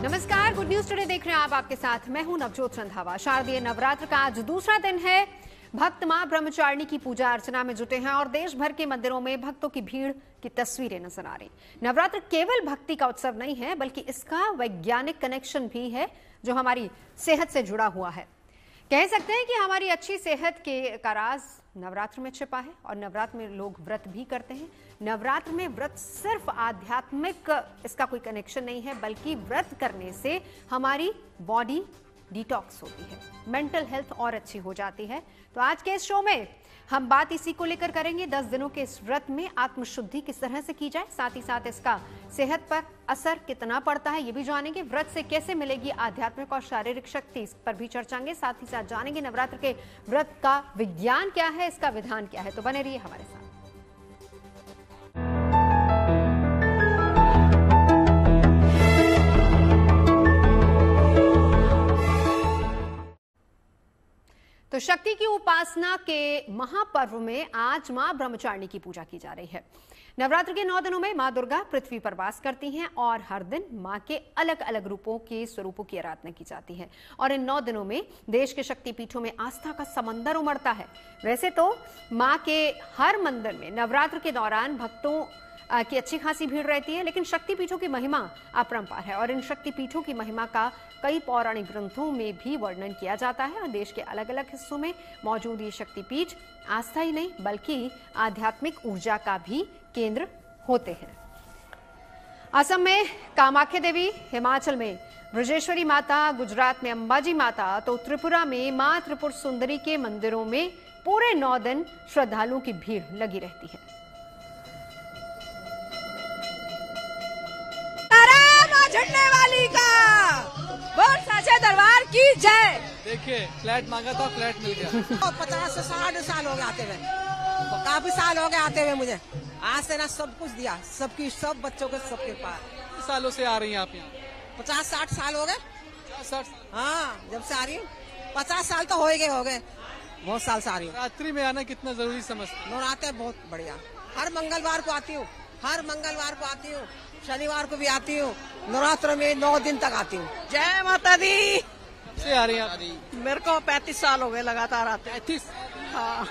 नमस्कार, good news today देख रहे हैं आप। आपके साथ मैं हूं नवजोत रंधावा। शारदीय नवरात्र का आज दूसरा दिन है। भक्त मां ब्रह्मचारिणी की पूजा अर्चना में जुटे हैं और देश भर के मंदिरों में भक्तों की भीड़ की तस्वीरें नजर आ रही। नवरात्र केवल भक्ति का उत्सव नहीं है, बल्कि इसका वैज्ञानिक कनेक्शन भी है जो हमारी सेहत से जुड़ा हुआ है। कह सकते हैं कि हमारी अच्छी सेहत का राज नवरात्र में छिपा है और नवरात्र में लोग व्रत भी करते हैं। नवरात्र में व्रत सिर्फ आध्यात्मिक इसका कोई कनेक्शन नहीं है, बल्कि व्रत करने से हमारी बॉडी डिटॉक्स होती है, मेंटल हेल्थ और अच्छी हो जाती है। तो आज के इस शो में हम बात इसी को लेकर करेंगे। 10 दिनों के इस व्रत में आत्मशुद्धि किस तरह से की जाए, साथ ही साथ इसका सेहत पर असर कितना पड़ता है ये भी जानेंगे। व्रत से कैसे मिलेगी आध्यात्मिक और शारीरिक शक्ति, इस पर भी चर्चाएंगे। साथ ही साथ जानेंगे नवरात्र के व्रत का विज्ञान क्या है, इसका विधान क्या है। तो बने रहिए हमारे साथ। तो शक्ति की उपासना के महापर्व में आज मां ब्रह्मचारिणी की पूजा की जा रही है। नवरात्र के 9 दिनों में मां दुर्गा पृथ्वी पर वास करती हैं और हर दिन मां के अलग अलग रूपों के स्वरूपों की आराधना की जाती है। और इन 9 दिनों में देश के शक्तिपीठों में आस्था का समंदर उमड़ता है। वैसे तो मां के हर मंदिर में नवरात्र के दौरान भक्तों की अच्छी खासी भीड़ रहती है, लेकिन शक्तिपीठों की महिमा अपरंपार है और इन शक्तिपीठों की महिमा का कई पौराणिक ग्रंथों में भी वर्णन किया जाता है। और देश के अलग अलग हिस्सों में मौजूद ये शक्तिपीठ आस्था ही नहीं बल्कि आध्यात्मिक ऊर्जा का भी केंद्र होते हैं। असम में कामाख्या देवी, हिमाचल में ब्रजेश्वरी माता, गुजरात में अंबाजी माता, तो त्रिपुरा में मां त्रिपुर सुंदरी के मंदिरों में पूरे 9 दिन श्रद्धालुओं की भीड़ लगी रहती है। झंडे वाली का बहुत साचे दरबार की जय। देखिए, फ्लैट मांगा था, फ्लैट मिल गया। 50 से 60 साल हो गए आते हुए, काफी साल हो गए आते हुए मुझे। आज से ना सब कुछ दिया, सब बच्चों के सबके पास। कितने सालों से आ रही हैं आप यहाँ? 50-60 साल हो गए। 50-60? हाँ, जब से आ रही हूँ। 50 साल तो हो गए, बहुत साल से आ रही हूँ। रात्रि में आना कितना जरूरी समझते? नवरात्र बहुत बढ़िया। हर मंगलवार को आती हूँ, शनिवार को भी आती हूँ। नवरात्र में 9 दिन तक आती हूँ। जय माता दी। कब से आ रही हैं? मेरे को 35 साल हो गए लगातार आते। 35? हाँ,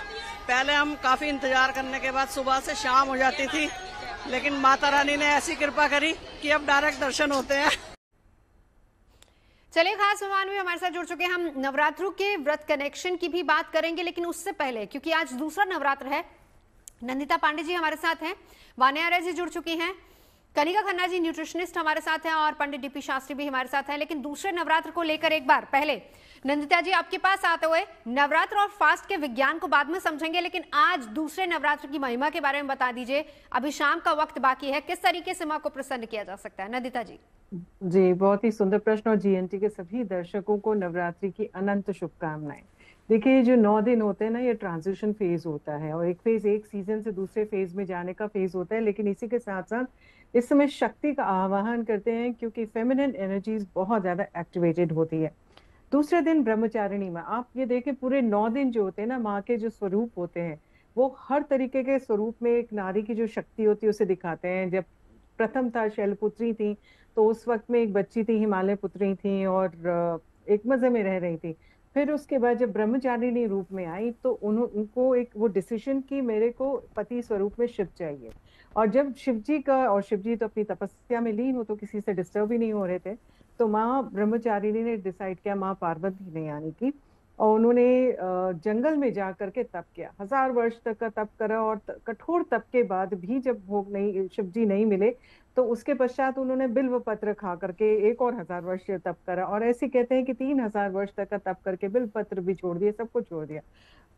पहले हम काफी इंतजार करने के बाद सुबह से शाम हो जाती थी, लेकिन माता रानी ने ऐसी कृपा करी कि अब डायरेक्ट दर्शन होते हैं। चलिए, खास मेहमान भी हमारे साथ जुड़ चुके हैं। हम नवरात्रों के व्रत कनेक्शन की भी बात करेंगे, लेकिन उससे पहले क्योंकि आज दूसरा नवरात्र है, नंदिता पांडे जी हमारे साथ हैं, वान्या आर्य जी जुड़ चुकी हैं, कनिका खन्ना जी न्यूट्रिशनिस्ट हमारे साथ हैं और पंडित डीपी शास्त्री भी हमारे साथ हैं। लेकिन दूसरे नवरात्र को लेकर एक बार पहले नंदिता जी आपके पास आते हुए नवरात्र और फास्ट के विज्ञान को बाद में समझेंगे, लेकिन आज दूसरे नवरात्र की महिमा के बारे में बता दीजिए। अभी शाम का वक्त बाकी है, किस तरीके से मां को प्रसन्न किया जा सकता है? नंदिता जी। जी, बहुत ही सुंदर प्रश्न और जीएनटी के सभी दर्शकों को नवरात्रि की अनंत शुभकामनाएं। देखिए, जो 9 दिन होते हैं ना, ये ट्रांजिशन फेज होता है और एक सीजन से दूसरे फेज में जाने का फेज होता है। लेकिन इसी के साथ साथ इस समय शक्ति का आवाहन करते हैं क्योंकि फेमिनिन एनर्जीज बहुत ज्यादा एक्टिवेटेड होती है। दूसरे दिन ब्रह्मचारिणी में आप ये देखें, पूरे 9 दिन जो होते हैं ना, माँ के जो स्वरूप होते हैं वो हर तरीके के स्वरूप में एक नारी की जो शक्ति होती है उसे दिखाते हैं। जब प्रथम था शैलपुत्री थी, तो उस वक्त में एक बच्ची थी, हिमालय पुत्री थी और एक मजे में रह रही थी। फिर उसके बाद जब ब्रह्मचारिणी रूप में आई तो उनको एक वो डिसीजन की, मेरे को पति स्वरूप में शिव चाहिए। और जब शिवजी तो अपनी तपस्या में लीन हो, तो किसी से डिस्टर्ब ही नहीं हो रहे थे, तो माँ ब्रह्मचारिणी ने डिसाइड किया, माँ पार्वती ने यानी कि, और उन्होंने जंगल में जा करके तप किया। 1000 वर्ष तक का तप करा और कठोर तप के बाद भी जब भोग नहीं, शिवजी नहीं मिले, तो उसके पश्चात उन्होंने बिल्व पत्र खा करके एक और 1000 वर्ष तप करा। और ऐसे कहते हैं कि 3000 वर्ष तक का तप करके बिल्व पत्र भी छोड़ दिए, सब कुछ छोड़ दिया।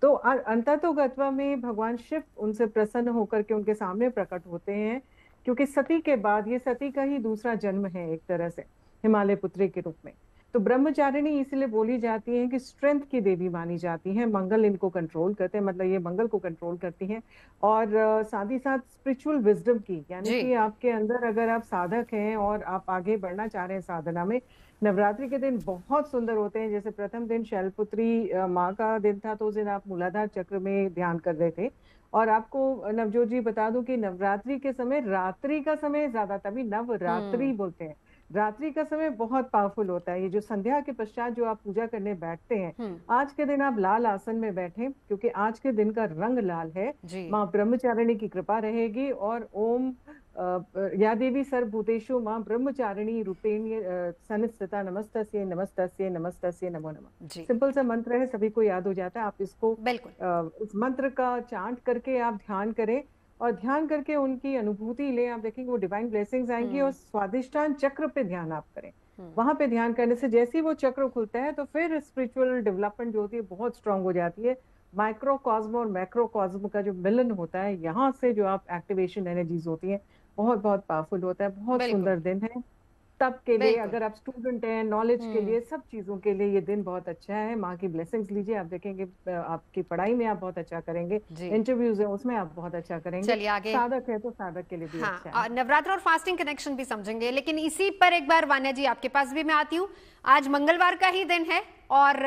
तो अंततोगत्वा में भगवान शिव उनसे प्रसन्न होकर के उनके सामने प्रकट होते हैं, क्योंकि सती के बाद ये सती का ही दूसरा जन्म है एक तरह से, हिमालय पुत्री के रूप में। तो ब्रह्मचारिणी इसलिए बोली जाती है कि स्ट्रेंथ की देवी मानी जाती है, मंगल इनको कंट्रोल करते हैं, मतलब ये मंगल को कंट्रोल करती हैं। और साथ ही साथ स्पिरिचुअल विजडम की, यानी कि आपके अंदर अगर आप साधक हैं और आप आगे बढ़ना चाह रहे हैं साधना में, नवरात्रि के दिन बहुत सुंदर होते हैं। जैसे प्रथम दिन शैलपुत्री माँ का दिन था, तो उस दिन आप मूलाधार चक्र में ध्यान कर रहे थे। और आपको नवजोत जी बता दूं कि नवरात्रि के समय रात्रि का समय ज्यादा, तभी नवरात्रि बोलते हैं। रात्रि का समय बहुत पावरफुल होता है। ये जो संध्या के पश्चात जो आप पूजा करने बैठते हैं, आज के दिन आप लाल आसन में बैठें, क्योंकि आज के दिन का रंग लाल है। माँ ब्रह्मचारिणी की कृपा रहेगी और ओम या देवी सर्वभूतेषु माँ ब्रह्मचारिणी रूपेण्य सन्निस्थिता नमस्तस्यै नमस्तस्यै नमस्तस्यै नमो नमः। सिंपल सा मंत्र है, सभी को याद हो जाता है। आप इसको इस मंत्र का चांट करके आप ध्यान करें और ध्यान करके उनकी अनुभूति लें। आप देखेंगे वो डिवाइन ब्लेसिंग्स आएंगी। और स्वादिष्टान चक्र पे ध्यान आप करें। वहां पे ध्यान करने से जैसे ही वो चक्र खुलता है तो फिर स्पिरिचुअल डेवलपमेंट जो होती है बहुत स्ट्रांग हो जाती है। माइक्रोकॉस्म और मैक्रोकॉस्म का जो मिलन होता है, यहाँ से जो आप एक्टिवेशन एनर्जीज होती हैं, बहुत बहुत पावरफुल होता है। बहुत सुंदर दिन है तब के लिए, अगर आप स्टूडेंट हैं, नॉलेज के लिए, सब चीजों के लिए ये दिन बहुत अच्छा है। माँ की ब्लेसिंग्स लीजिए। आप देखेंगे आपकी पढ़ाई में आप बहुत अच्छा करेंगे, इंटरव्यूज है उसमें आप बहुत अच्छा करेंगे। चलिए आगे, साधक है तो साधक के लिए भी अच्छा है। नवरात्र और फास्टिंग कनेक्शन भी समझेंगे, लेकिन इसी पर एक बार वान्या जी आपके पास भी मैं आती हूँ। आज मंगलवार का ही दिन है और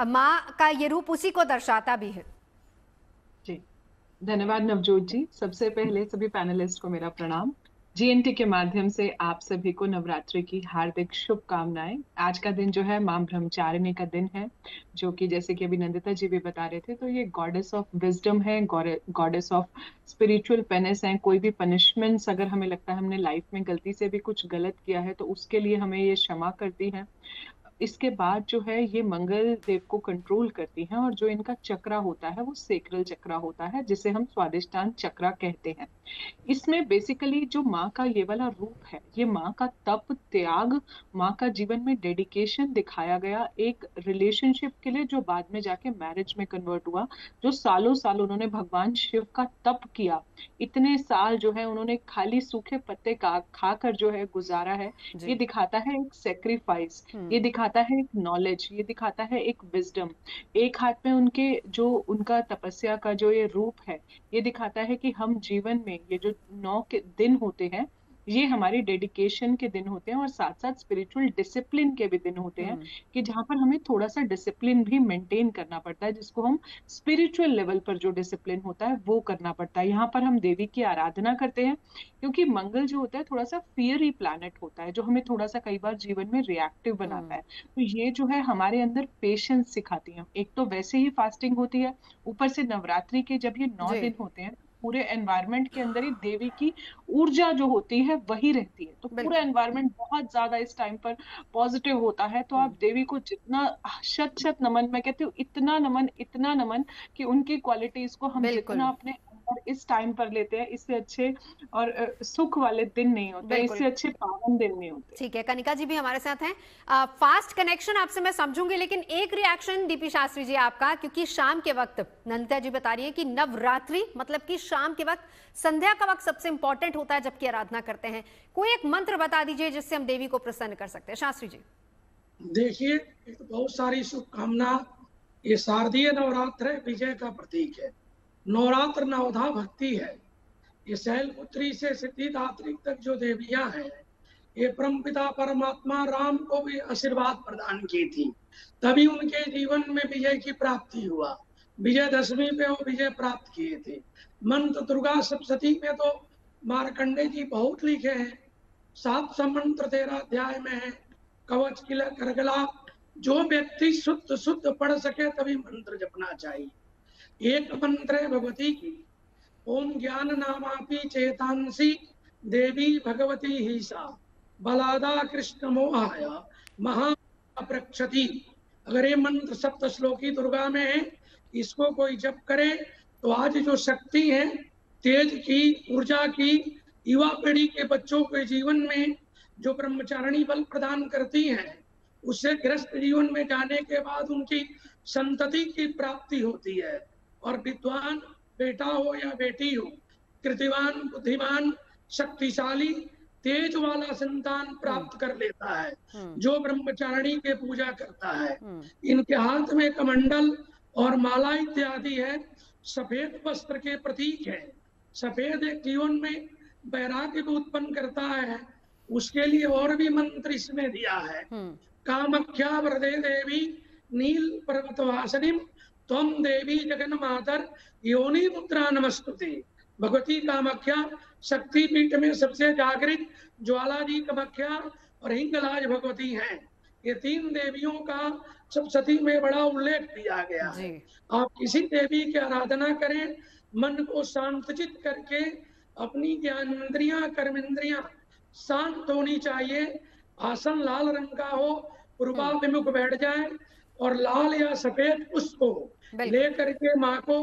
माँ का ये रूप उसी को दर्शाता भी है। जी धन्यवाद नवजोत जी। सबसे पहले सभी पैनलिस्ट को मेरा प्रणाम। जीएनटी के माध्यम से आप सभी को नवरात्रि की हार्दिक शुभकामनाएं। आज का दिन जो है मां ब्रह्मचारिणी का दिन है, जो कि जैसे कि अभी नंदिता जी भी बता रहे थे, तो ये गॉडेस ऑफ विजडम है, गॉडेस ऑफ स्पिरिचुअल पेनिस है। कोई भी पनिशमेंट्स अगर हमें लगता है हमने लाइफ में गलती से भी कुछ गलत किया है तो उसके लिए हमें ये क्षमा करती है। इसके बाद जो है ये मंगल देव को कंट्रोल करती हैं और जो इनका चक्रा होता है वो सेक्रल चक्रा होता है, जिसे हम स्वादिष्टान चक्रा कहते हैं। इसमें बेसिकली जो माँ का ये वाला रूप है, ये माँ का तप, त्याग, माँ का जीवन में डेडिकेशन दिखाया गया एक रिलेशनशिप के लिए, जो बाद में जाके मैरिज में कन्वर्ट हुआ। जो सालों साल उन्होंने भगवान शिव का तप किया, इतने साल जो है उन्होंने खाली सूखे पत्ते खाकर जो है गुजारा है, ये दिखाता है एक सेक्रीफाइस, ये दिखाता है एक नॉलेज, ये दिखाता है एक विजडम। एक हाथ में उनके जो उनका तपस्या का जो ये रूप है, ये दिखाता है कि हम जीवन में ये जो 9 के दिन होते हैं, ये हमारी डेडिकेशन के दिन होते हैं और साथ साथ स्पिरिचुअल डिसिप्लिन के भी दिन होते हैं, कि जहाँ पर हमें थोड़ा सा डिसिप्लिन भी मेंटेन करना पड़ता है, जिसको हम स्पिरिचुअल लेवल पर जो डिसिप्लिन होता है वो करना पड़ता है। यहाँ पर हम देवी की आराधना करते हैं, क्योंकि मंगल जो होता है थोड़ा सा फियरी प्लैनेट होता है, जो हमें थोड़ा सा कई बार जीवन में रिएक्टिव बनाता है। तो ये जो है हमारे अंदर पेशेंस सिखाती है। एक तो वैसे ही फास्टिंग होती है, ऊपर से नवरात्रि के जब ये 9 दिन होते हैं, पूरे एनवायरनमेंट के अंदर ही देवी की ऊर्जा जो होती है वही रहती है, तो पूरा एनवायरनमेंट बहुत ज्यादा इस टाइम पर पॉजिटिव होता है। तो आप देवी को जितना शत नमन, मैं कहती हूँ इतना नमन कि उनकी क्वालिटीज को हम जितना अपने इस टाइम पर लेते हैं, इससे अच्छे और सुख वाले दिन नहीं होते, इससे अच्छे पावन दिन नहीं होते। ठीक है, कनिका जी भी हमारे साथ हैं। फास्ट कनेक्शन आपसे मैं समझूंगी, लेकिन एक रिएक्शन डीपी शास्त्री जी आपका, क्योंकि शाम के वक्त नंदिता जी बता रही है कि नवरात्रि मतलब कि शाम के वक्त, संध्या का वक्त सबसे इंपॉर्टेंट होता है जबकि आराधना करते हैं। कोई एक मंत्र बता दीजिए जिससे हम देवी को प्रसन्न कर सकते हैं। शास्त्री जी देखिए, बहुत सारी शुभकामना। ये शारदीय नवरात्र विजय का प्रतीक है। नवरात्र नवधा भक्ति है। ये शैलपुत्री से सिद्धिदात्री तक जो देवियां हैं, ये परमपिता परमात्मा राम को भी आशीर्वाद प्रदान की थी, तभी उनके जीवन में विजय की प्राप्ति हुआ। विजयदशमी पे वो विजय प्राप्त किए थे। मंत्र दुर्गा सप्तशती में तो मार्कंडे जी बहुत लिखे हैं। 700 मंत्र 13 अध्याय में है। कवच किला करगला, जो व्यक्ति शुद्ध पढ़ सके तभी मंत्र जपना चाहिए। एक मंत्र है भगवती की, ओम ज्ञान नामापि चेतांसी देवी भगवती ही सा बलादा कृष्ण मोहाय महाप्रक्षति। अगर ये मंत्र सप्त श्लोकी दुर्गा में है, इसको कोई जप करे तो आज जो शक्ति है, तेज की, ऊर्जा की, युवा पीढ़ी के बच्चों के जीवन में जो ब्रह्मचारिणी बल प्रदान करती हैं, उससे ग्रस्त जीवन में जाने के बाद उनकी संतति की प्राप्ति होती है। और विद्वान बेटा हो या बेटी हो, कृतिवान, बुद्धिमान, शक्तिशाली, तेज वाला संतान प्राप्त कर लेता है जो ब्रह्मचारिणी के पूजा करता है। इनके हाथ में कमंडल और माला इत्यादि है, सफेद वस्त्र के प्रतीक है। सफेद एक जीवन में वैराग्य को उत्पन्न करता है, उसके लिए और भी मंत्र इसमें दिया है। कामख्या वरदे देवी नील पर्वतवासिनीम त्वम देवी जगन मातर योनि मुद्रा नमस्तुते। भगवती कामाख्या शक्ति पीठ में सबसे जागृत, ज्वाला जी कामाख्या और हिंगलाज भगवती हैं। ये 3 देवियों का सप्तशती में बड़ा उल्लेख दिया गया है। जी आप किसी देवी की आराधना करें, मन को शांतचित करके अपनी ज्ञानेंद्रियां कर्मेंद्रियां शांत होनी चाहिए। आसन लाल रंग का हो, पूर्वाभिमुख बैठ जाए और लाल या सफेद पुष्प हो बिल्कुल। ले करके माँ को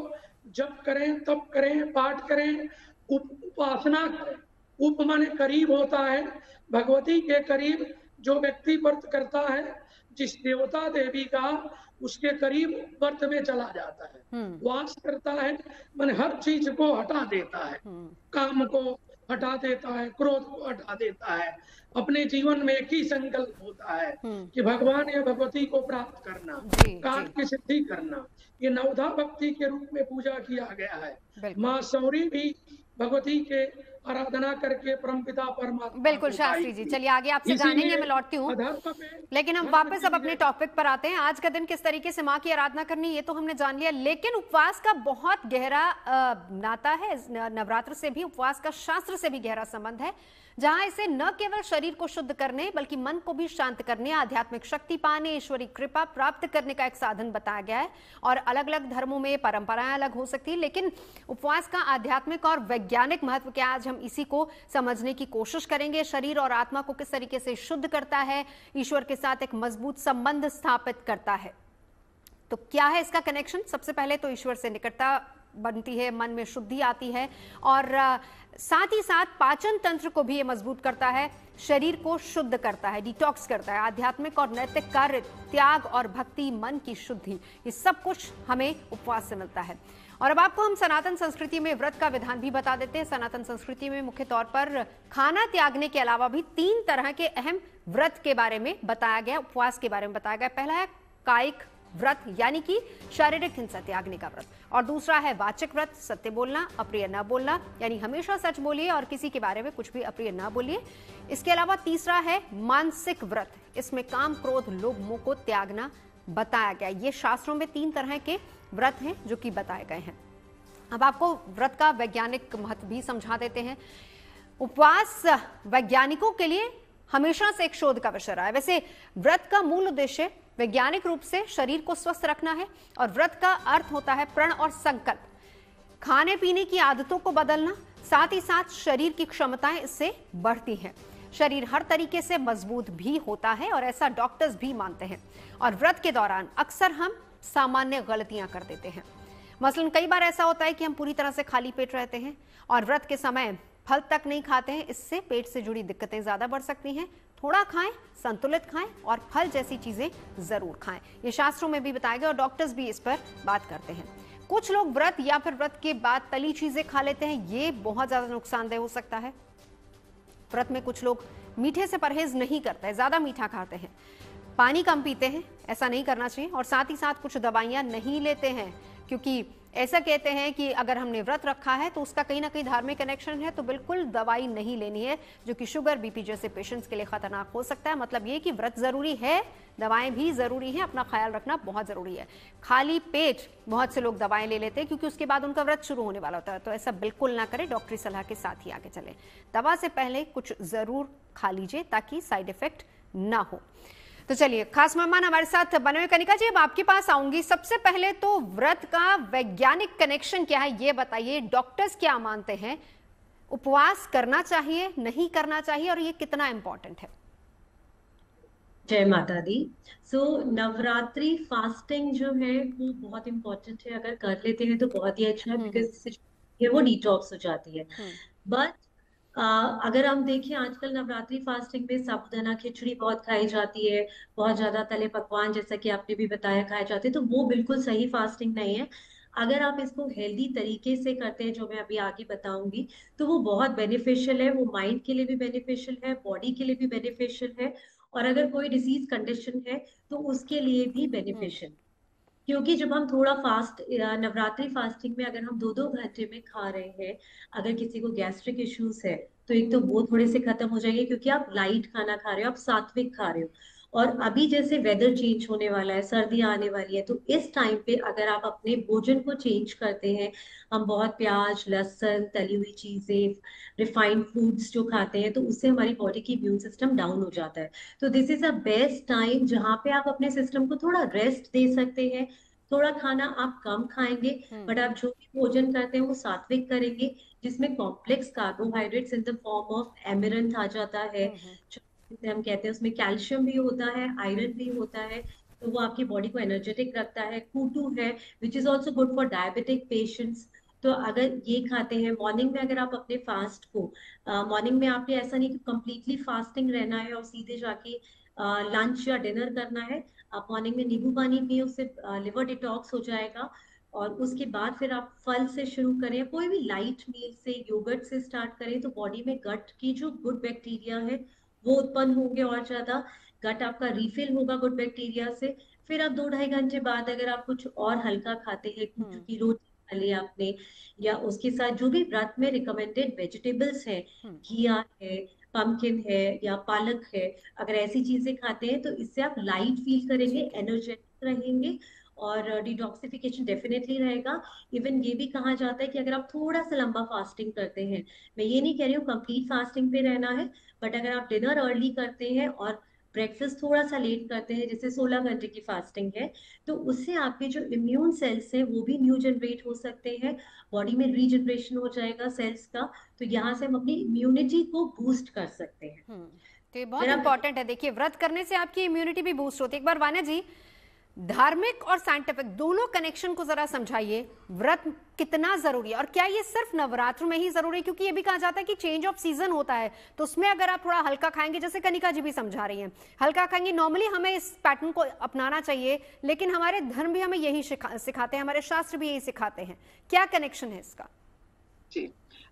जप करें, तप करें, पाठ करें, उपासना करें। उप माने करीब होता है, भगवती के करीब जो व्यक्ति व्रत करता है, जिस देवता देवी का, उसके करीब व्रत में चला जाता है, वास करता है, माने हर चीज को हटा देता है, काम को हटा देता है, क्रोध को हटा देता है। अपने जीवन में एक ही संकल्प होता है कि भगवान या भगवती को प्राप्त करना, कार्य की सिद्धि करना। ये नवधा भक्ति के रूप में पूजा किया गया है। माँ सौरी भी भगवती के आराधना करके परमपिता परमात्मा। बिल्कुल शास्त्री जी, चलिए आगे आपसे जानेंगे, मैं लौटती हूँ, लेकिन हम वापस अब अपने टॉपिक पर आते हैं। आज का दिन किस तरीके से माँ की आराधना करनी, ये तो हमने जान लिया, लेकिन उपवास का बहुत गहरा नाता है। नवरात्र से भी, उपवास का शास्त्र से भी गहरा संबंध है, जहां इसे न केवल शरीर को शुद्ध करने बल्कि मन को भी शांत करने, आध्यात्मिक शक्ति पाने, ईश्वरीय कृपा प्राप्त करने का एक साधन बताया गया है। और अलग अलग धर्मों में परंपराएं अलग हो सकती है, लेकिन उपवास का आध्यात्मिक और वैज्ञानिक महत्व क्या, आज हम इसी को समझने की कोशिश करेंगे। शरीर और आत्मा को किस तरीके से शुद्ध करता है, ईश्वर के साथ एक मजबूत संबंध स्थापित करता है। तो क्या है इसका कनेक्शन? सबसे पहले तो ईश्वर से निकटता बनती है, मन में शुद्धि आती है, और साथ ही साथ पाचन तंत्र को भी ये मजबूत करता है, शरीर को शुद्ध करता है, डिटॉक्स करता है। आध्यात्मिक और नैतिक कार्य, त्याग और भक्ति, मन की शुद्धि, ये सब कुछ हमें उपवास से मिलता है। और अब आपको हम सनातन संस्कृति में व्रत का विधान भी बता देते हैं। सनातन संस्कृति में मुख्य तौर पर खाना त्यागने के अलावा भी 3 तरह के अहम व्रत के बारे में बताया गया, उपवास के बारे में बताया गया। पहला है कायिक व्रत, यानी कि शारीरिक हिंसा त्यागने का व्रत, और दूसरा है वाचिक व्रत, सत्य बोलना, अप्रिय न बोलना, यानी हमेशा सच बोलिए और किसी के बारे में कुछ भी अप्रिय न बोलिए। इसके अलावा तीसरा है मानसिक व्रत, इसमें काम, क्रोध, लोभ, मोह को त्यागना बताया गया। ये शास्त्रों में 3 तरह के व्रत हैं जो कि बताए गए हैं। अब आपको व्रत का वैज्ञानिक महत्व भी समझा देते हैं। उपवास वैज्ञानिकों के लिए हमेशा से एक शोध का विषय रहा है। वैसे व्रत का मूल उद्देश्य वैज्ञानिक रूप से शरीर को स्वस्थ रखना है, और व्रत का अर्थ होता है प्रण और संकल्प, खाने पीने की आदतों को बदलना, साथ ही साथ शरीर की क्षमताएं इससे बढ़ती हैं। शरीर हर तरीके से मजबूत भी होता है, और ऐसा डॉक्टर्स भी मानते हैं। और व्रत के दौरान अक्सर हम सामान्य गलतियां कर देते हैं। मसलन कई बार ऐसा होता है कि हम पूरी तरह से खाली पेट रहते हैं और व्रत के समय फल तक नहीं खाते हैं। इससे पेट से जुड़ी दिक्कतें ज्यादा बढ़ सकती हैं। थोड़ा खाएं, संतुलित खाएं, और फल जैसी चीजें जरूर खाएं। ये शास्त्रों में भी बताया गया और डॉक्टर्स भी इस पर बात करते हैं। कुछ लोग व्रत या फिर व्रत के बाद तली चीजें खा लेते हैं, ये बहुत ज्यादा नुकसानदेह हो सकता है। व्रत में कुछ लोग मीठे से परहेज नहीं करते, ज्यादा मीठा खाते हैं, पानी कम पीते हैं, ऐसा नहीं करना चाहिए। और साथ ही साथ कुछ दवाइयां नहीं लेते हैं, क्योंकि ऐसा कहते हैं कि अगर हमने व्रत रखा है तो उसका कहीं ना कहीं धार्मिक कनेक्शन है, तो बिल्कुल दवाई नहीं लेनी है, जो कि शुगर, बीपी जैसे पेशेंट्स के लिए खतरनाक हो सकता है। मतलब ये कि व्रत जरूरी है, दवाएं भी जरूरी हैं, अपना ख्याल रखना बहुत जरूरी है। खाली पेट बहुत से लोग दवाएं ले लेते हैं क्योंकि उसके बाद उनका व्रत शुरू होने वाला होता है, तो ऐसा बिल्कुल ना करें, डॉक्टरी सलाह के साथ ही आगे चले। दवा से पहले कुछ जरूर खा लीजिए ताकि साइड इफेक्ट ना हो। तो चलिए, खास मेहमान हमारे साथ बने हुए। कनिका जी, अब आपके पास आऊंगी। सबसे पहले तो व्रत का वैज्ञानिक कनेक्शन क्या है ये बताइए, डॉक्टर्स क्या मानते हैं, उपवास करना चाहिए, नहीं करना चाहिए, और ये कितना इंपॉर्टेंट है? जय माता दी। नवरात्रि फास्टिंग जो है वो बहुत इम्पोर्टेंट है। अगर कर लेते हैं तो बहुत ही अच्छा है, बिकॉज वो डिटॉक्स हो जाती है। बट अगर हम देखें, आजकल नवरात्रि फास्टिंग में साबूदाना खिचड़ी बहुत खाई जाती है, बहुत ज्यादा तले पकवान जैसा कि आपने भी बताया खाए जाते हैं, तो वो बिल्कुल सही फास्टिंग नहीं है। अगर आप इसको हेल्दी तरीके से करते हैं, जो मैं अभी आगे बताऊंगी, तो वो बहुत बेनिफिशियल है। वो माइंड के लिए भी बेनिफिशियल है, बॉडी के लिए भी बेनिफिशियल है, और अगर कोई डिसीज कंडीशन है तो उसके लिए भी बेनिफिशियल। क्योंकि जब हम थोड़ा फास्ट, नवरात्रि फास्टिंग में अगर हम 2-2 घंटे में खा रहे हैं, अगर किसी को गैस्ट्रिक इश्यूज है तो एक तो वो थोड़े से खत्म हो जाएंगे, क्योंकि आप लाइट खाना खा रहे हो, आप सात्विक खा रहे हो। और अभी जैसे वेदर चेंज होने वाला है, सर्दियां आने वाली है, तो इस टाइम पे अगर आप अपने भोजन को चेंज करते हैं, हम बहुत प्याज, लहसुन, तली हुई चीजें, रिफाइंड फूड्स जो खाते हैं, तो उससे हमारी बॉडी की इम्यून सिस्टम डाउन हो जाता है। तो this is a best time जहाँ पे आप अपने सिस्टम को थोड़ा रेस्ट दे सकते हैं। थोड़ा खाना आप कम खाएंगे, बट आप जो भी भोजन करते हैं वो सात्विक करेंगे, जिसमें complex carbohydrates in the form of amaranth आ जाता है, जिसे हम कहते हैं, उसमें कैल्शियम भी होता है, आयरन भी होता है, तो वो आपकी बॉडी को एनर्जेटिक रखता है। कुटू है which is also good for diabetic patients. तो अगर ये खाते हैं मॉर्निंग में, अगर आप अपने फास्ट को मॉर्निंग में, आपने ऐसा नहीं कि कंप्लीटली फास्टिंग रहना है और सीधे जाके लंच या डिनर करना है। आप मॉर्निंग में नींबू पानी पिए, उससे लिवर डिटॉक्स हो जाएगा। और उसके बाद फिर आप फल से शुरू करें, कोई भी लाइट मील से, योगर्ट से स्टार्ट करें, तो बॉडी में गट की जो गुड बैक्टीरिया है वो उत्पन्न होंगे और ज्यादा, गट आपका रिफिल होगा गुड बैक्टीरिया से। फिर आप 2-2.5 घंटे बाद अगर आप कुछ और हल्का खाते हैं, कुछ की रोटी खा ली आपने, या उसके साथ जो भी व्रत में रिकमेंडेड वेजिटेबल्स हैं, घिया है, पम्पकिन है या पालक है, अगर ऐसी चीजें खाते हैं तो इससे आप लाइट फील करेंगे, एनर्जेटिक रहेंगे और डिटॉक्सिफिकेशन डेफिनेटली रहेगा। इवन ये भी कहा जाता है कि अगर आप थोड़ा सा लंबा फास्टिंग करते हैं, मैं ये नहीं कह रही हूँ कंप्लीट फास्टिंग पे रहना है, बट अगर आप डिनर अर्ली करते हैं और ब्रेकफास्ट थोड़ा सा लेट करते हैं, जैसे 16 घंटे की फास्टिंग है, तो उससे आपके जो इम्यून सेल्स हैं वो भी न्यू जनरेट हो सकते हैं, बॉडी में रीजनरेशन हो जाएगा सेल्स का। तो यहाँ से हम अपनी इम्यूनिटी को बूस्ट कर सकते हैं। तो ये बहुत इंपॉर्टेंट है। देखिए, व्रत करने से आपकी इम्यूनिटी भी बूस्ट होती है। एक बार वान्या जी, धार्मिक और साइंटिफिक दोनों कनेक्शन को जरा समझाइए, व्रत कितना जरूरी है और क्या ये सिर्फ नवरात्र में ही जरूरी है? क्योंकि ये भी कहा जाता है कि चेंज ऑफ सीजन होता है, तो उसमें अगर आप थोड़ा हल्का खाएंगे, जैसे कनिका जी भी समझा रही हैं, हल्का खाएंगे, नॉर्मली हमें इस पैटर्न को अपनाना चाहिए, लेकिन हमारे धर्म भी हमें यही सिखाते हैं, हमारे शास्त्र भी यही सिखाते हैं। क्या कनेक्शन है इसका? जी,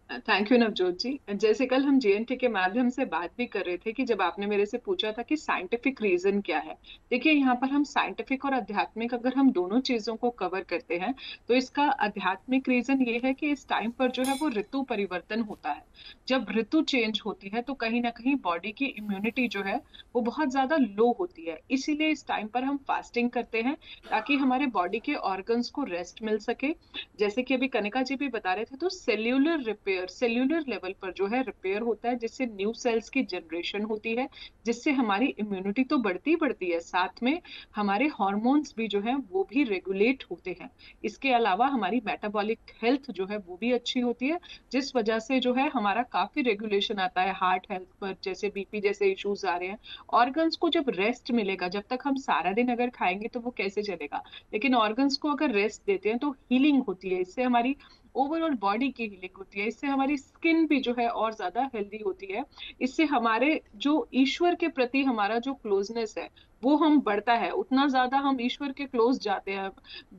थैंक यू नवजोत जी। जैसे कल हम जीएनटी के माध्यम से बात भी कर रहे थे कि जब आपने मेरे से पूछा था कि साइंटिफिक रीजन क्या है, देखिए यहाँ पर हम साइंटिफिक और आध्यात्मिक अगर हम दोनों चीजों को कवर करते हैं, तो इसका आध्यात्मिक रीजन ये है कि इस टाइम पर जो है वो ऋतु परिवर्तन होता है। जब ऋतु चेंज होती है तो कहीं ना कहीं बॉडी की इम्यूनिटी जो है वो बहुत ज्यादा लो होती है, इसीलिए इस टाइम पर हम फास्टिंग करते हैं ताकि हमारे बॉडी के ऑर्गन्स को रेस्ट मिल सके। जैसे कि अभी कनिका जी भी बता रहे थे, तो सेल्यूलर रिपेयर, सेल्यूलर लेवल पर जो है रिपेयर होता है, जिससे न्यू सेल्स की जनरेशन होती है, जिससे हमारी इम्यूनिटी तो बढ़ती है, साथ में हमारे हार्मोन्स भी जो है वो भी रेगुलेट होते हैं। इसके अलावा हमारी मेटाबॉलिक हेल्थ जो है वो भी अच्छी होती है, जिस वजह से जो है हमारा काफी रेगुलेशन आता है हार्ट हेल्थ पर, जैसे बीपी जैसे इश्यूज आ रहे हैं। ऑर्गन्स को जब रेस्ट मिलेगा, जब तक हम सारा दिन अगर खाएंगे तो वो कैसे चलेगा, लेकिन ऑर्गन्स को अगर रेस्ट देते हैं तो हीलिंग होती है, इससे हमारी ओवरऑल बॉडी की हीलिंग होती है, इससे हमारी स्किन भी जो है और ज्यादा हेल्दी होती है, इससे हमारे जो ईश्वर के प्रति हमारा जो क्लोजनेस है वो हम बढ़ता है, उतना ज्यादा हम ईश्वर के क्लोज जाते हैं।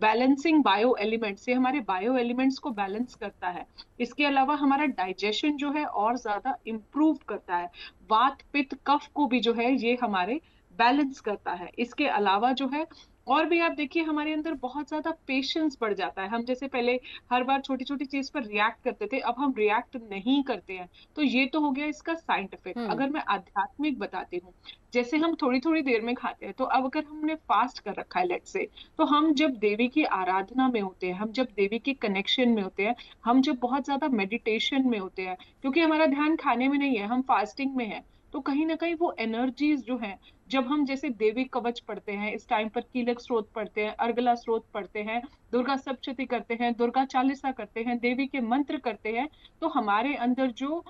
बैलेंसिंग बायो एलिमेंट से हमारे बायो एलिमेंट्स को बैलेंस करता है। इसके अलावा हमारा डाइजेशन जो है और ज्यादा इम्प्रूव करता है, वात पित्त कफ को भी जो है ये हमारे बैलेंस करता है। इसके अलावा जो है और भी आप देखिए हमारे अंदर बहुत ज्यादा पेशेंस बढ़ जाता है। हम जैसे पहले हर बार छोटी छोटी चीज पर रिएक्ट करते थे, अब हम रिएक्ट नहीं करते हैं। तो ये तो हो गया इसका साइंटिफिक। अगर मैं आध्यात्मिक बताती हूँ, जैसे हम थोड़ी थोड़ी देर में खाते हैं, तो अब अगर हमने फास्ट कर रखा है लेट्स से, तो हम जब देवी की आराधना में होते हैं, हम जब देवी के कनेक्शन में होते हैं, हम जब बहुत ज्यादा मेडिटेशन में होते हैं, क्योंकि हमारा ध्यान खाने में नहीं है, हम फास्टिंग में है, तो कहीं ना कहीं वो एनर्जीज जो है, जब हम जैसे देवी कवच पढ़ते हैं इस टाइम पर, कीलक स्रोत पढ़ते हैं, अर्गला स्रोत पढ़ते हैं, दुर्गा सप्तशती करते हैं, दुर्गा चालीसा करते हैं, देवी के मंत्र करते हैं, तो हमारे अंदर जो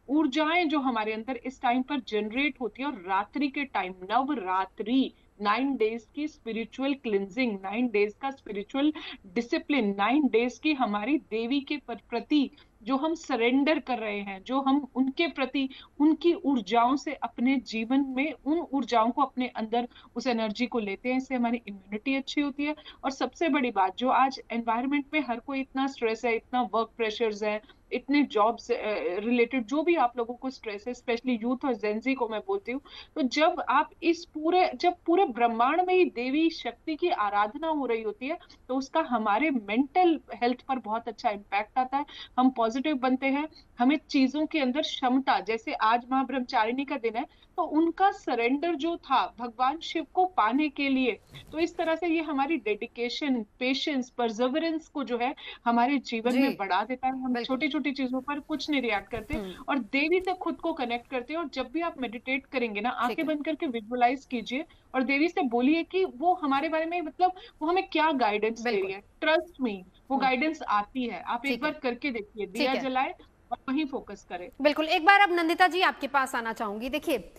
ऊर्जाएं जो हमारे अंदर इस टाइम पर जनरेट होती है, और रात्रि के टाइम, नवरात्रि 9 डेज की स्पिरिचुअल क्लिंजिंग, 9 डेज का स्पिरिचुअल डिसिप्लिन, 9 डेज की हमारी देवी के प्रति जो हम सरेंडर कर रहे हैं, जो हम उनके प्रति उनकी ऊर्जाओं से अपने जीवन में उन ऊर्जाओं को अपने अंदर उस एनर्जी को लेते हैं, इससे हमारी इम्यूनिटी अच्छी होती है। और सबसे बड़ी बात, जो आज एनवायरनमेंट में हर कोई इतना स्ट्रेस है, इतना वर्क प्रेशर्स है, इतने जॉब से रिलेटेड जो भी आप लोगों को स्ट्रेस है, स्पेशली यूथ और जेंजी को मैं बोलती हूँ, तो जब आप जब पूरे ब्रह्मांड में ही देवी शक्ति की आराधना हो रही होती है, तो उसका हमारे मेंटल हेल्थ पर बहुत अच्छा इम्पैक्ट आता है। हम पॉजिटिव बनते हैं, हमें चीजों के अंदर क्षमता, जैसे आज माँ ब्रह्मचारिणी का दिन है, तो उनका सरेंडर जो था भगवान शिव को पाने के लिए, तो इस तरह से ये हमारी डेडिकेशन, पेशेंस, परजर्वेरेंस को जो है हमारे जीवन जी में बढ़ा देता है। हम बिल्कुल। छोटी छोटी चीजों पर कुछ नहीं रिएक्ट करते और देवी से खुद को कनेक्ट करते हैं। और जब भी आप मेडिटेट करेंगे ना, आंखें बंद करके विजुअलाइज कीजिए और देवी से बोलिए कि वो हमारे बारे में, मतलब वो हमें क्या गाइडेंस दे रही बिल्कुल। है। ट्रस्ट मी, वो गाइडेंस आती है। आप एक ठीक बार है। करके देखिए, ठीक दिया है। जलाए और वहीं फोकस करें। बिल्कुल। एक बार अब नंदिता जी आपके पास आना चाहूंगी। देखिए,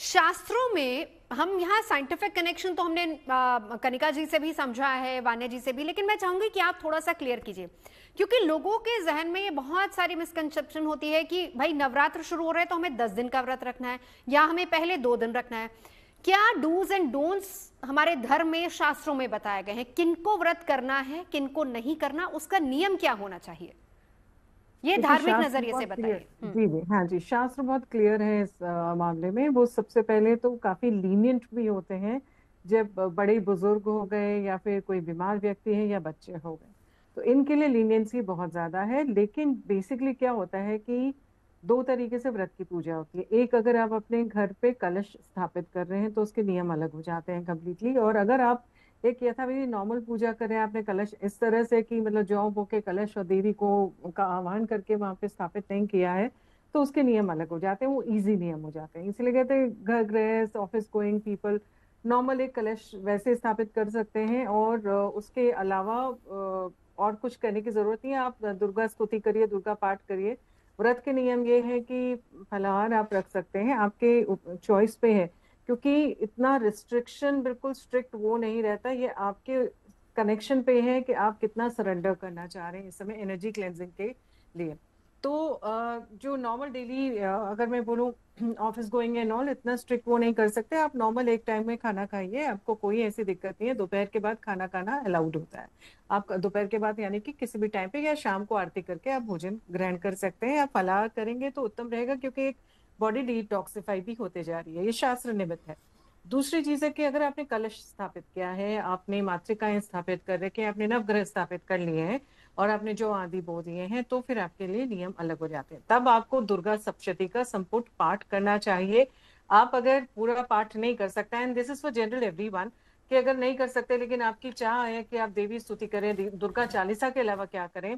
शास्त्रों में हम यहाँ साइंटिफिक कनेक्शन तो हमने कनिका जी से भी समझा है, वान्या जी से भी, लेकिन मैं चाहूंगी कि आप थोड़ा सा क्लियर कीजिए, क्योंकि लोगों के जहन में ये बहुत सारी मिसकंसेप्शन होती है कि भाई नवरात्र शुरू हो रहे हैं तो हमें 10 दिन का व्रत रखना है या हमें पहले 2 दिन रखना है। क्या डूज एंड डोंट्स हमारे धर्म में, शास्त्रों में बताए गए हैं? किनको व्रत करना है, किनको नहीं करना, उसका नियम क्या होना चाहिए? ये धार्मिक नजरिए से बताइए। जी जी, हाँ जी, शास्त्र बहुत क्लियर है इस मामले में। वो सबसे पहले तो काफी लीनियंट भी होते हैं जब बड़े बुजुर्ग हो गए या फिर कोई बीमार व्यक्ति है या बच्चे हो गए, तो इनके लिए लीनियंसी बहुत ज्यादा है। लेकिन बेसिकली क्या होता है कि 2 तरीके से व्रत की पूजा होती है। एक, अगर आप अपने घर पे कलश स्थापित कर रहे हैं तो उसके नियम अलग हो जाते हैं कम्प्लीटली। और अगर आप एक यथाविधि नॉर्मल पूजा करें, आपने कलश इस तरह से कि मतलब जौ बो के कलश और देवी को का आह्वान करके वहां पे स्थापित नहीं किया है, तो उसके नियम अलग हो जाते हैं, वो इजी नियम हो जाते हैं। इसलिए कहते हैं घर गृहस्थ, ऑफिस गोइंग पीपल नॉर्मल एक कलश वैसे स्थापित कर सकते हैं और उसके अलावा और कुछ करने की जरूरत नहीं है। आप दुर्गा स्तुति करिए, दुर्गा पाठ करिए। व्रत के नियम ये है कि फलाहार आप रख सकते हैं, आपके चॉइस पे है, क्योंकि इतना रिस्ट्रिक्शन बिल्कुल स्ट्रिक्ट वो नहीं रहता। ये आपके कनेक्शन पे है कि आप कितना सरेंडर करना चाह रहे हैं इस समय एनर्जी क्लेंजिंग के लिए। तो जो नॉर्मल डेली अगर मैं बोलूँ ऑफिस गोइंग एंड ऑल, इतना स्ट्रिक्ट वो नहीं कर सकते। आप नॉर्मल एक टाइम में खाना खाइए, आपको कोई ऐसी दिक्कत नहीं है। दोपहर के बाद खाना खाना अलाउड होता है। आप दोपहर के बाद यानी कि किसी भी टाइम पे या शाम को आरती करके आप भोजन ग्रहण कर सकते हैं। आप फलाहार करेंगे तो उत्तम रहेगा, क्योंकि एक बॉडी डिटॉक्सिफाई भी होते जा रही है, ये शास्त्र निमित्त है। दूसरी चीज है कि अगर आपने कलश स्थापित किया है, आपने मातृकाएं स्थापित कर रखे हैं, आपने नवग्रह स्थापित कर लिए हैं और आपने जो आदि बो दिए हैं, तो फिर आपके लिए नियम अलग हो जाते हैं। तब आपको दुर्गा सप्तशती का संपुट पाठ करना चाहिए। आप अगर पूरा पाठ नहीं कर सकते, and this is for general everyone, कि अगर नहीं कर सकते लेकिन आपकी चाह है कि आप देवी स्तुति करें, दुर्गा चालीसा के अलावा क्या करें,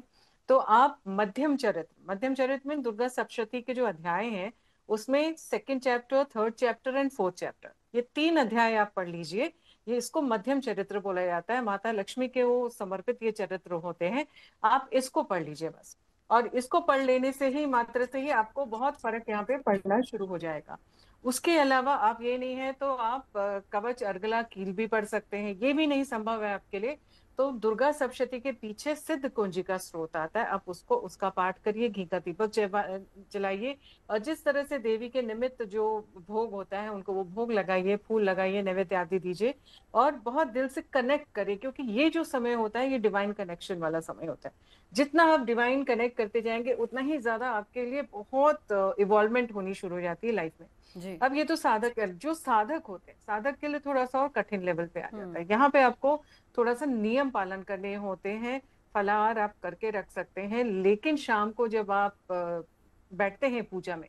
तो आप मध्यम चरित्र में दुर्गा सप्तशती के जो अध्याय हैं उसमें 2nd chapter, 3rd chapter and 4th chapter, ये 3 अध्याय आप पढ़ लीजिए। ये इसको मध्यम चरित्र बोला जाता है, माता लक्ष्मी के वो समर्पित ये चरित्र होते हैं। आप इसको पढ़ लीजिए बस, और इसको पढ़ लेने से ही, मात्र से ही आपको बहुत फर्क यहाँ पे पड़ना शुरू हो जाएगा। उसके अलावा आप ये नहीं है तो आप कवच, अर्गला, कील भी पढ़ सकते हैं। ये भी नहीं संभव है आपके लिए तो दुर्गा सप्तशती के पीछे सिद्ध कुंजी का स्रोत आता है, आप उसका पाठ करिए, घी का दीपक जलाइए और जिस तरह से देवी के निमित्त जो भोग होता है उनको वो भोग लगाइए, फूल लगाइए, नैवेद्य आदि दीजिए और बहुत दिल से कनेक्ट करिए, क्योंकि ये जो समय होता है ये डिवाइन कनेक्शन वाला समय होता है। जितना आप डिवाइन कनेक्ट करते जाएंगे उतना ही ज्यादा आपके लिए बहुत इवॉल्वमेंट होनी शुरू हो जाती है लाइफ में। जी। अब ये तो जो साधक होते हैं, साधक के लिए थोड़ा सा और कठिन लेवल पे आ जाता है। यहाँ पे आपको थोड़ा सा नियम पालन करने होते हैं। फलाहार आप करके रख सकते हैं, लेकिन शाम को जब आप बैठते हैं पूजा में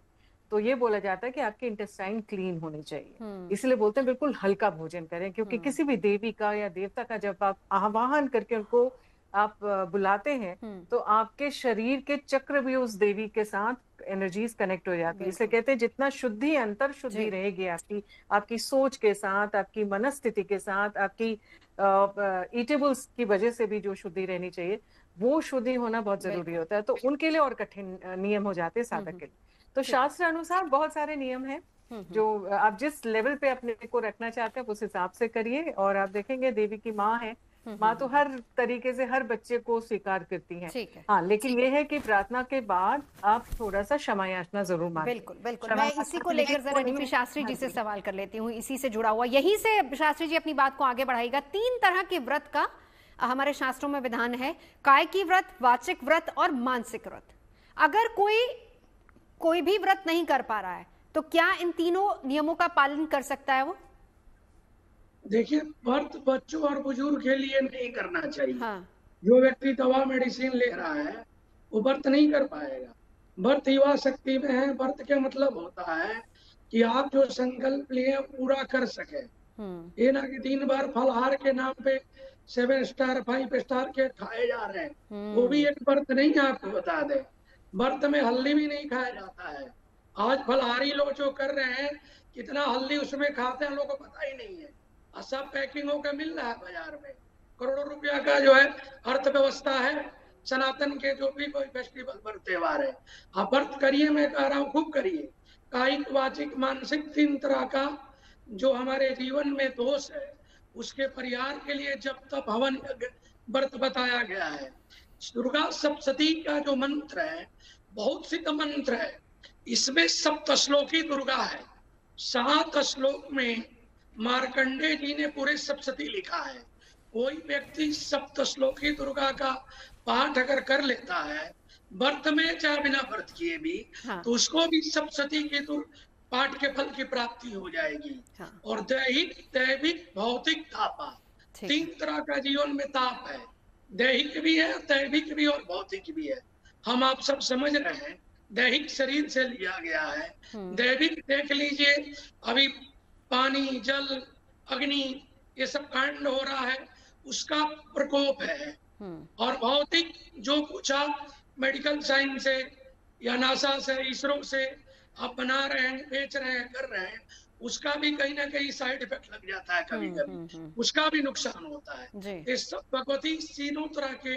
तो ये बोला जाता है कि आपके इंटेस्टाइन क्लीन होने चाहिए। इसलिए बोलते हैं बिल्कुल हल्का भोजन करें, क्योंकि किसी भी देवी का या देवता का जब आप आह्वान करके उनको आप बुलाते हैं तो आपके शरीर के चक्र भी उस देवी के साथ एनर्जीज कनेक्ट हो जाती है। इसलिए कहते हैं जितना शुद्धि, अंतर शुद्धि रहेगी आपकी सोच के साथ, आपकी मनस्थिति के साथ, आपकी ईटेबल्स की वजह से भी जो शुद्धि रहनी चाहिए, वो शुद्धि होना बहुत जरूरी होता है। तो उनके लिए और कठिन नियम हो जाते हैं साधक के लिए। तो शास्त्र अनुसार बहुत सारे नियम हैं जो आप जिस लेवल पे अपने को रखना चाहते हैं उस हिसाब से करिए, और आप देखेंगे देवी की माँ है, माँ तो हर तरीके से हर बच्चे को स्वीकार करती है। हाँ, लेकिन ये है कि प्रार्थना के बाद आप थोड़ा सा क्षमा याचना जरूर मांगे। बिल्कुल बिल्कुल। मैं इसी को लेकर जरा डीपी शास्त्री जी से सवाल कर लेती हूँ, इसी से जुड़ा हुआ, यहीं से शास्त्री जी अपनी बात को आगे बढ़ाएगा। 3 तरह के व्रत का हमारे शास्त्रों में विधान है, कायिक व्रत, वाचिक व्रत और मानसिक व्रत। अगर कोई भी व्रत नहीं कर पा रहा है तो क्या इन तीनों नियमों का पालन कर सकता है वो? देखिए, व्रत बच्चों और बुजुर्ग के लिए नहीं करना चाहिए। हाँ। जो व्यक्ति दवा मेडिसिन ले रहा है वो व्रत नहीं कर पाएगा, व्रत युवा शक्ति में है। व्रत के मतलब होता है कि आप जो संकल्प लिए पूरा कर सके। ये ना कि 3 बार फलाहार के नाम पे 7 स्टार 5 स्टार के खाए जा रहे हैं, वो भी एक व्रत नहीं है। आपको बता दें, व्रत में हल्दी भी नहीं खाया जाता है। आज फलाहारी लोग जो कर रहे हैं, कितना हल्दी उसमें खाते हैं लोगों को पता ही नहीं है। और सब पैकिंग होकर मिल रहा है बाजार में। करोड़ों रुपया का जो है अर्थव्यवस्था है सनातन के, जो भी कोई फेस्टिवल व्रत त्योहार है। आप व्रत करिए, मैं कह रहा हूँ खूब करिए। कायिक वाचिक मानसिक 3 तरह का जो हमारे जीवन में दोष है, उसके परिहार के लिए जब तप हवन यज्ञ व्रत बताया गया है। दुर्गा सप्तशती का जो मंत्र है बहुत सिद्ध मंत्र है। इसमें सप्त श्लोकी दुर्गा है। 7 श्लोक में मार्कंडे जी ने पूरे सप्तशती लिखा है। कोई व्यक्ति सप्त श्लोकी दुर्गा का पाठ अगर कर लेता है व्रत में, चाहे बिना व्रत किए भी, हाँ। तो उसको भी सप्तशती के पाठ के फल की प्राप्ति हो जाएगी। हाँ। और दैहिक दैविक भौतिक तापा, 3 तरह का जीवन में ताप है। दैहिक भी है, दैविक भी और भौतिक भी है। हम आप सब समझ रहे हैं, दैहिक शरीर से लिया गया है। दैविक देख लीजिए, अभी पानी जल अग्नि ये सब कांड हो रहा है, उसका प्रकोप है। और भौतिक जो कुछ आप मेडिकल साइंस से या नासा से इसरो से आप बना रहे हैं, बेच रहे हैं, कर रहे हैं, उसका भी कहीं ना कहीं साइड इफेक्ट लग जाता है कभी कभी, उसका भी नुकसान होता है। ये सब भगवती 3 तरह के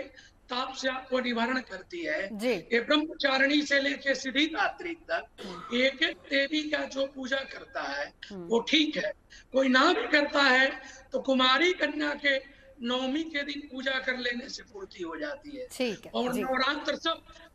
ताप से आपको निवारण करती है। ये ब्रह्मचारिणी से लेके सिद्धिदात्री तक एक एक देवी का जो पूजा करता है वो ठीक है। कोई ना भी करता है तो कुमारी कन्या के नवमी के दिन पूजा कर लेने से पूर्ति हो जाती है। ठीक है। और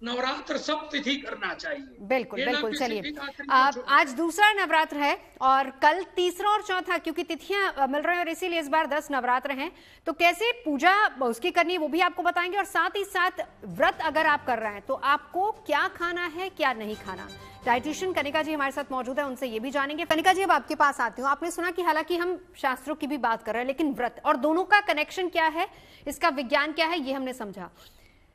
नवरात्र सब तिथि करना चाहिए। बिल्कुल बिल्कुल। चलिए, आज दूसरा नवरात्र है और कल तीसरा और चौथा, क्योंकि तिथियां मिल रहे हैं और इसीलिए इस बार 10 नवरात्र हैं। तो कैसे पूजा उसकी करनी है वो भी आपको बताएंगे, और साथ ही साथ व्रत अगर आप कर रहे हैं तो आपको क्या खाना है क्या नहीं खाना। डाइटिशियन कनिका जी हमारे साथ मौजूद है, उनसे ये भी जानेंगे। कनिका जी, अब आपके पास आती हूँ। आपने सुना कि हालांकि हम शास्त्रों की भी बात कर रहे हैं, लेकिन व्रत और दोनों का कनेक्शन क्या है, इसका विज्ञान क्या है, ये हमने समझा।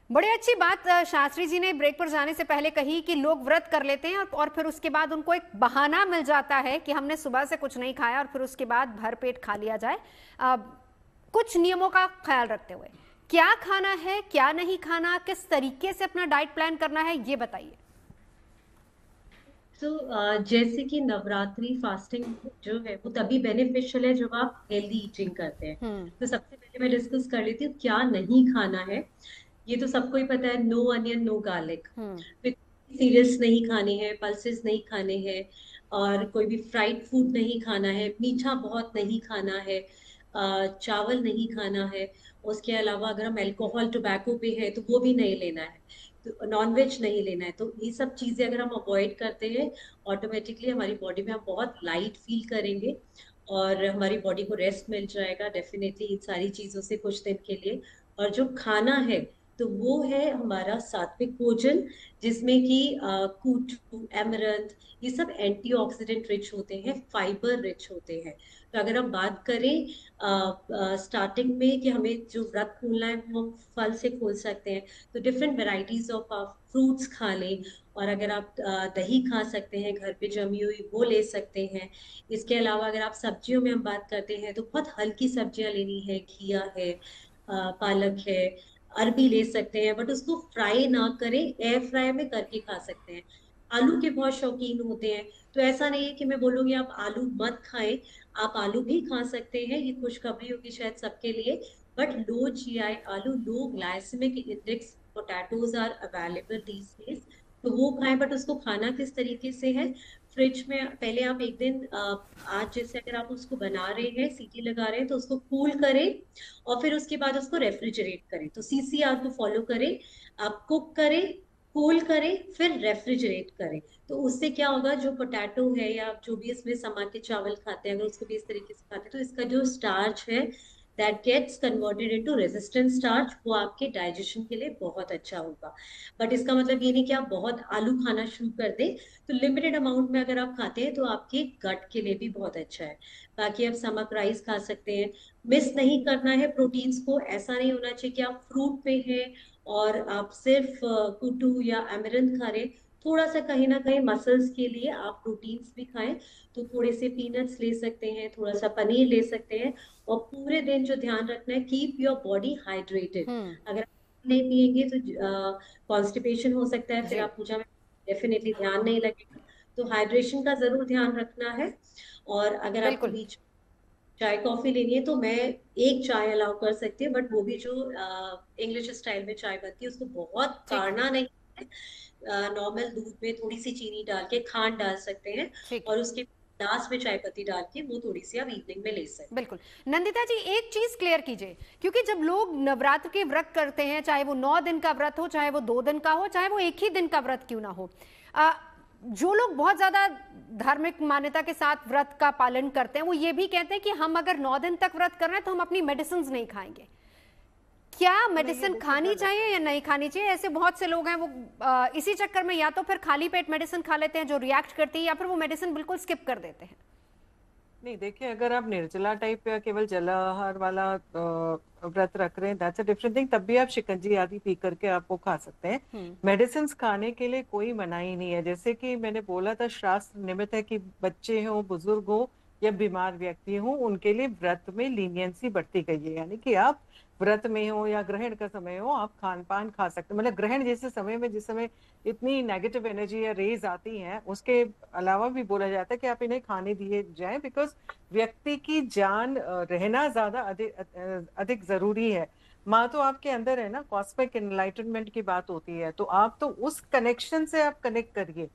बड़ी अच्छी बात शास्त्री जी ने ब्रेक पर जाने से पहले कही कि लोग व्रत कर लेते हैं और फिर उसके बाद उनको एक बहाना मिल जाता है कि हमने सुबह से कुछ नहीं खाया और फिर उसके बाद भर पेट खा लिया जाए। कुछ नियमों का ख्याल रखते हुए क्या खाना है क्या नहीं खाना, किस तरीके से अपना डाइट प्लान करना है, ये बताइए। तो जैसे कि नवरात्रि फास्टिंग जो है वो तभी बेनिफिशियल है जब आप हेल्दी ईटिंग करते हैं। तो सबसे पहले मैं डिस्कस कर लेती हूँ क्या नहीं खाना है। ये तो सबको ही पता है, no onion no garlic, cereals नहीं खाने हैं, पल्सेस नहीं खाने हैं, और कोई भी फ्राइड फूड नहीं खाना है, मीठा बहुत नहीं खाना है, चावल नहीं खाना है। उसके अलावा अगर हम अल्कोहल टोबैको पे है तो वो भी नहीं लेना है, तो नॉनवेज नहीं लेना है। तो ये सब चीजें अगर हम अवॉइड करते हैं ऑटोमेटिकली हमारी बॉडी में हम बहुत लाइट फील करेंगे और हमारी बॉडी को रेस्ट मिल जाएगा डेफिनेटली इन सारी चीजों से कुछ दिन के लिए। और जो खाना है तो वो है हमारा सात्विक भोजन, जिसमें कि कूटू, एमरंथ, ये सब एंटीऑक्सीडेंट रिच होते हैं, फाइबर रिच होते हैं। तो अगर हम बात करें स्टार्टिंग में कि हमें जो व्रत खोलना है वो फल से खोल सकते हैं, तो डिफरेंट वेराइटीज ऑफ फ्रूट्स खा लें। और अगर आप दही खा सकते हैं घर पे जमी हुई, वो ले सकते हैं। इसके अलावा अगर आप सब्जियों में हम बात करते हैं तो बहुत हल्की सब्जियां लेनी है, घिया है, पालक है, अरबी ले सकते हैं, बट उसको फ्राई ना करें, एयर फ्राई में करके खा सकते हैं। आलू के बहुत शौकीन होते हैं, तो ऐसा नहीं है कि मैं बोलूंगी आप आलू मत खाएं, आप आलू भी खा सकते हैं। ये खुशखबरी होगी शायद सबके लिए, बट लो जीआई आलू, low glycemic index potatoes are available these days, तो वो खाएं। बट उसको खाना किस तरीके से है, फ्रिज में पहले आप एक दिन आज जैसे अगर आप उसको बना रहे हैं, सीटी लगा रहे हैं, तो उसको कूल करें और फिर उसके बाद उसको रेफ्रिजरेट करें। तो सीसीआर को फॉलो करें, आप कुक करें, कूल करें, फिर रेफ्रिजरेट करें। तो उससे क्या होगा, जो पोटैटो है या जो भी इसमें समा के चावल खाते हैं, अगर उसको भी इस तरीके से खाते हैं तो इसका जो स्टार्च है that gets converted into resistant starch, वो आपके डाइजेशन के लिए बहुत अच्छा होगा। बट इसका मतलब ये नहीं कि आप बहुत आलू खाना शुरू कर दें, तो लिमिटेड अमाउंट में अगर आप खाते हैं तो आपके गट के लिए भी बहुत अच्छा है। बाकी आप समक राइस खा सकते हैं। मिस नहीं करना है प्रोटीन्स को, ऐसा नहीं होना चाहिए कि आप फ्रूट पे हैं और आप सिर्फ कुटू या एमरंथ खा रहे, थोड़ा सा कहीं ना कहीं मसल्स के लिए आप प्रोटीन्स भी खाएं, तो थोड़े से पीनट्स ले सकते हैं, थोड़ा सा पनीर ले सकते हैं। और पूरे दिन जो ध्यान रखना है, कीप योर बॉडी हाइड्रेटेड। अगर आप नहीं पिएंगे तो कॉन्स्टिपेशन हो सकता है, फिर आप पूजा में डेफिनेटली ध्यान नहीं लगेगा। तो हाइड्रेशन का जरूर ध्यान रखना है। और अगर आपको बीच चाय कॉफी लेनी है तो मैं एक चाय अलाउ कर सकती हूँ, बट वो भी जो इंग्लिश स्टाइल में चाय बनती है उसको बहुत काढ़ना नहीं है। नॉर्मल दूध में थोड़ी सी चीनी डाल के खांड डाल सकते हैं और उसके ग्लास में चाय पत्ती डाल के वो थोड़ी सी आप इवनिंग में ले सकते हैं। बिल्कुल। नंदिता जी, एक चीज क्लियर कीजिए, क्योंकि जब लोग नवरात्र के व्रत करते हैं, चाहे वो 9 दिन का व्रत हो, चाहे वो 2 दिन का हो, चाहे वो एक ही दिन का व्रत क्यों ना हो, जो लोग बहुत ज्यादा धार्मिक मान्यता के साथ व्रत का पालन करते हैं वो ये भी कहते हैं कि हम अगर 9 दिन तक व्रत कर रहे हैं तो हम अपनी मेडिसिन नहीं खाएंगे। क्या मेडिसिन खानी चाहिए या नहीं खानी चाहिए? ऐसे बहुत से लोग हैं वो इसी चक्कर में या तो फिर खाली पेट मेडिसिन खा लेते हैं जो रिएक्ट करती है, या फिर वो मेडिसिन बिल्कुल स्किप कर देते हैं। नहीं, देखिए, अगर आप निर्जला टाइप या केवल जलाहार वाला व्रत रख रहे हैं, दैट्स अ डिफरेंट थिंग। तब भी आप शिकंजी आदि पी करके आप वो खा सकते हैं। मेडिसिन खाने के लिए कोई मनाही नहीं है। जैसे कि मैंने बोला था, शास्त्र निमित्त है कि बच्चे हो, बुजुर्ग हो या बीमार व्यक्ति हो, उनके लिए व्रत में लीनियंसी बढ़ती गई है। यानी कि आप व्रत में हो या ग्रहण का समय हो, आप खान पान खा सकते हैं। मतलब ग्रहण जैसे समय में, जिस समय इतनी नेगेटिव एनर्जी या रेज आती हैं, उसके अलावा भी बोला जाता है कि आप इन्हें खाने दिए जाएं, बिकॉज व्यक्ति की जान रहना ज्यादा अधिक जरूरी है। माँ तो आपके अंदर है ना, कॉस्मिक एनलाइटनमेंट की बात होती है, तो आप तो उस कनेक्शन से आप कनेक्ट करिए।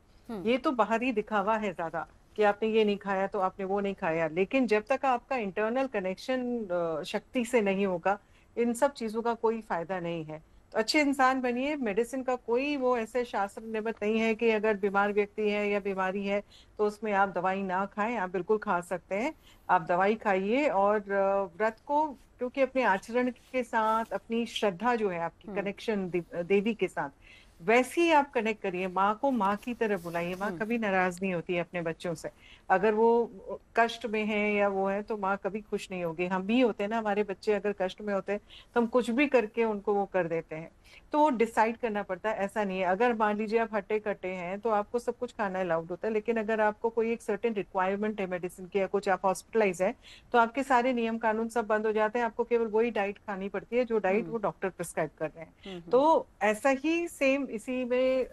ये तो बाहरी दिखावा है ज्यादा कि आपने ये नहीं खाया तो आपने वो नहीं खाया, लेकिन जब तक आपका इंटरनल कनेक्शन शक्ति से नहीं होगा, इन सब चीजों का कोई फायदा नहीं है। तो अच्छे इंसान बनिए। मेडिसिन का कोई वो ऐसे शास्त्र निमित्त नहीं है कि अगर बीमार व्यक्ति है या बीमारी है तो उसमें आप दवाई ना खाएं। आप बिल्कुल खा सकते हैं, आप दवाई खाइए। और व्रत को, क्योंकि अपने आचरण के साथ अपनी श्रद्धा जो है, आपकी कनेक्शन देवी के साथ, वैसे ही आप कनेक्ट करिए। माँ को माँ की तरह बुलाइए। माँ कभी नाराज नहीं होती है अपने बच्चों से। अगर वो कष्ट में है या वो है तो माँ कभी खुश नहीं होगी। हम भी होते हैं ना, हमारे बच्चे अगर कष्ट में होते हैं तो हम कुछ भी करके उनको वो कर देते हैं। तो वो डिसाइड करना पड़ता है। ऐसा नहीं है, अगर मान लीजिए आप हट्टे कट्टे हैं तो आपको सब कुछ खाना अलाउड होता है, लेकिन अगर आपको कोई एक सर्टेन रिक्वायरमेंट है मेडिसिन की या कुछ, आप हॉस्पिटलाइज है, तो आपके सारे नियम कानून सब बंद हो जाते हैं। आपको केवल वही डाइट खानी पड़ती है जो डाइट वो डॉक्टर प्रिस्क्राइब कर रहे हैं। तो ऐसा ही सेम इसी में